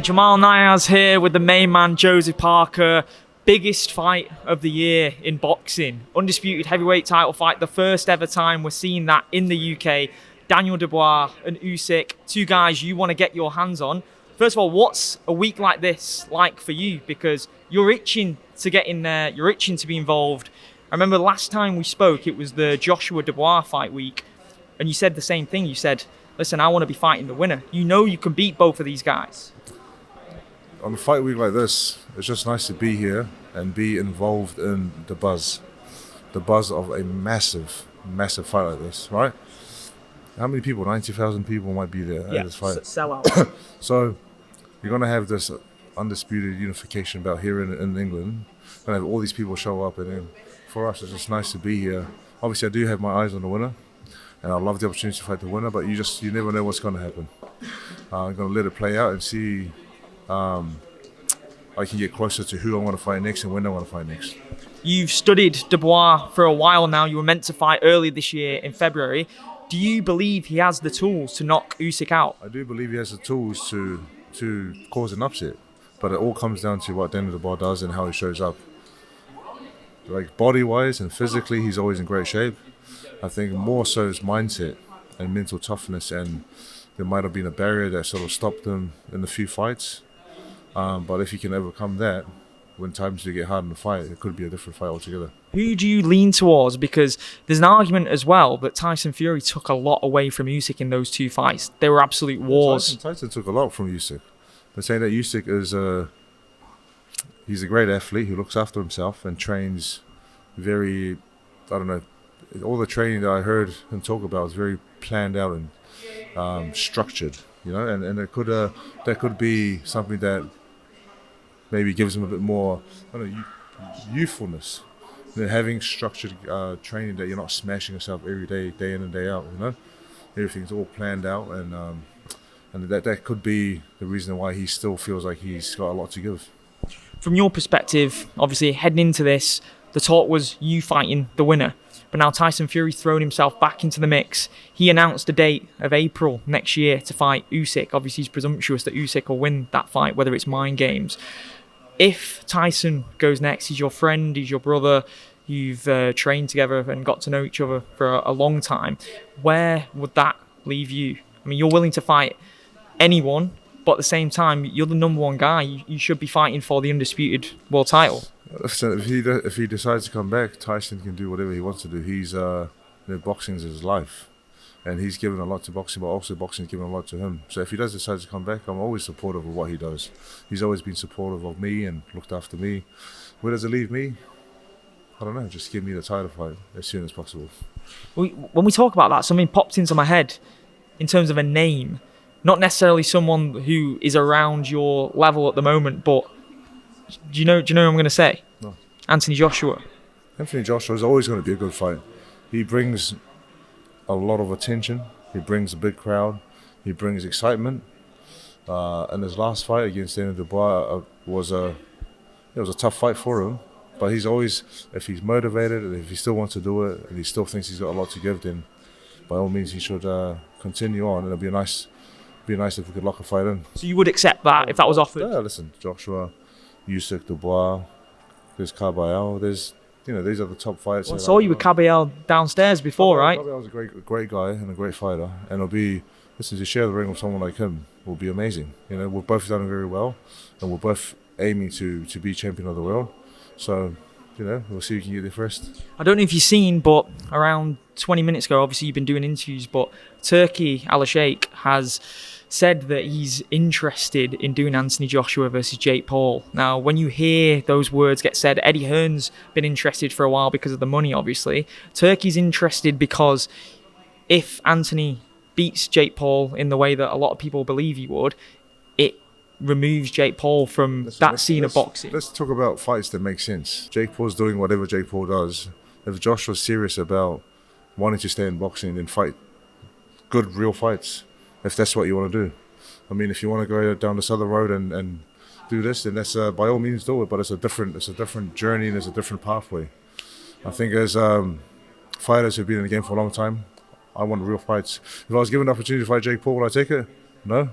Jamal Niaz here with the main man, Joseph Parker. Biggest fight of the year in boxing. Undisputed heavyweight title fight. The first ever time we're seeing that in the UK. Daniel Dubois and Usyk, two guys you want to get your hands on. First of all, what's a week like this like for you? Because you're itching to get in there. You're itching to be involved. I remember last time we spoke, it was the Joshua Dubois fight week. And you said the same thing. You said, listen, I want to be fighting the winner. You know you can beat both of these guys. On a fight week like this, it's just nice to be here and be involved in the buzz of a massive fight like this, right? How many people? 90,000 people might be there at this fight. Sell out. So you're going to have this undisputed unification bout here in England. You're going to have all these people show up, and then for us, it's just nice to be here. Obviously, I do have my eyes on the winner, and I love the opportunity to fight the winner, but you never know what's going to happen. I'm going to let it play out and see I can get closer to who I want to fight next and when I want to fight next. You've studied Dubois for a while now. You were meant to fight early this year in February. Do you believe he has the tools to knock Usyk out? I do believe he has the tools to cause an upset, but it all comes down to what Daniel Dubois does and how he shows up. Like body-wise and physically, he's always in great shape. I think more so his mindset and mental toughness, and there might have been a barrier that sort of stopped him in a few fights. But if he can overcome that, when times do get hard in the fight, it could be a different fight altogether. Who do you lean towards? Because there's an argument as well that Tyson Fury took a lot away from Usyk in those two fights. They were absolute wars. Tyson took a lot from Usyk. They're saying that Usyk is he's a great athlete who looks after himself and trains very, I don't know, all the training that I heard him talk about is very planned out and structured, you know, and it could that could be something that maybe gives him a bit more, I don't know, youthfulness. You know, having structured training that you're not smashing yourself every day, day in and day out, you know. Everything's all planned out, and that could be the reason why he still feels like he's got a lot to give. From your perspective, obviously heading into this, the talk was you fighting the winner. But now Tyson Fury's thrown himself back into the mix. He announced a date of April next year to fight Usyk. Obviously, he's presumptuous that Usyk will win that fight, whether it's mind games. If Tyson goes next, he's your friend, he's your brother, you've trained together and got to know each other for a long time, where would that leave you? I mean, you're willing to fight anyone, but at the same time, you're the number one guy. You should be fighting for the undisputed world title. Listen, if he decides to come back, Tyson can do whatever he wants to do. He's boxing is his life, and he's given a lot to boxing, but also boxing's given a lot to him. So if he does decide to come back, I'm always supportive of what he does. He's always been supportive of me and looked after me. Where does it leave me? I don't know. Just give me the title fight as soon as possible. When we talk about that, something popped into my head in terms of a name. Not necessarily someone who is around your level at the moment, but do you know what I'm going to say? No. Anthony Joshua. Anthony Joshua is always going to be a good fight. He brings a lot of attention. He brings a big crowd. He brings excitement. And his last fight against Daniel Dubois was a tough fight for him. But he's always, if he's motivated and if he still wants to do it and he still thinks he's got a lot to give, then by all means he should continue on. And it'll be nice if we could lock a fight in. So you would accept that if that was offered? Yeah, listen, Joshua, Usyk, Dubois, there's Caballero, these are the top fights. Well, I saw you with Caballero downstairs before, right? Caballero was a great guy and a great fighter, and to share the ring with someone like him will be amazing. You know, we've both done it very well, and we're both aiming to be champion of the world. So, you know, we'll see who can get there first. I don't know if you've seen, but around 20 minutes ago, obviously you've been doing interviews, but Turkey Al-Sheikh has said that he's interested in doing Anthony Joshua versus Jake Paul. Now, when you hear those words get said, Eddie Hearn's been interested for a while because of the money, obviously. Turkey's interested because if Anthony beats Jake Paul in the way that a lot of people believe he would, it removes Jake Paul from that scene of boxing. Let's talk about fights that make sense. Jake Paul's doing whatever Jake Paul does. If Joshua's serious about wanting to stay in boxing, then fight good, real fights. If that's what you want to do. I mean, if you want to go down this other road and do this, then that's by all means do it. But it's a different journey and it's a different pathway. I think as fighters who've been in the game for a long time, I want real fights. If I was given the opportunity to fight Jake Paul, would I take it? No.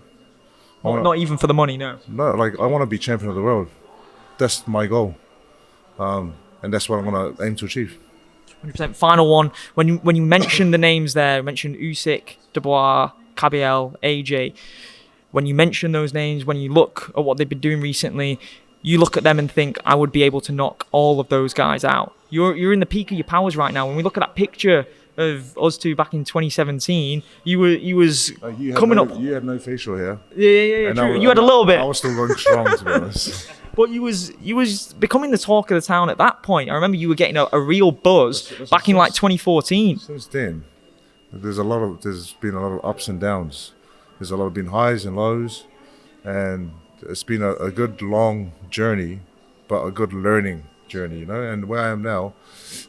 Not even for the money, no. No, like I want to be champion of the world. That's my goal, and that's what I'm gonna aim to achieve. 100%. Final one. When you mentioned the names there, you mentioned Usyk, Dubois, Kabiel, AJ. When you mention those names, when you look at what they've been doing recently, you look at them and think, I would be able to knock all of those guys out. You're in the peak of your powers right now. When we look at that picture of us two back in 2017, you was coming up. You had no facial hair. Yeah. True. You had a little bit. I was still going strong, to be honest. But you was becoming the talk of the town at that point. I remember you were getting a real buzz back in like 2014. Since then, there's been a lot of ups and downs. There's a lot of been highs and lows, and it's been a good long journey, but a good learning journey, you know. And where I am now,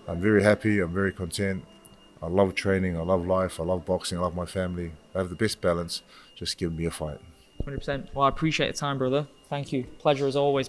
I'm very happy. I'm very content. I love training. I love life. I love boxing. I love my family. I have the best balance. Just give me a fight. 100%. Well, I appreciate the time, brother. Thank you. Pleasure as always.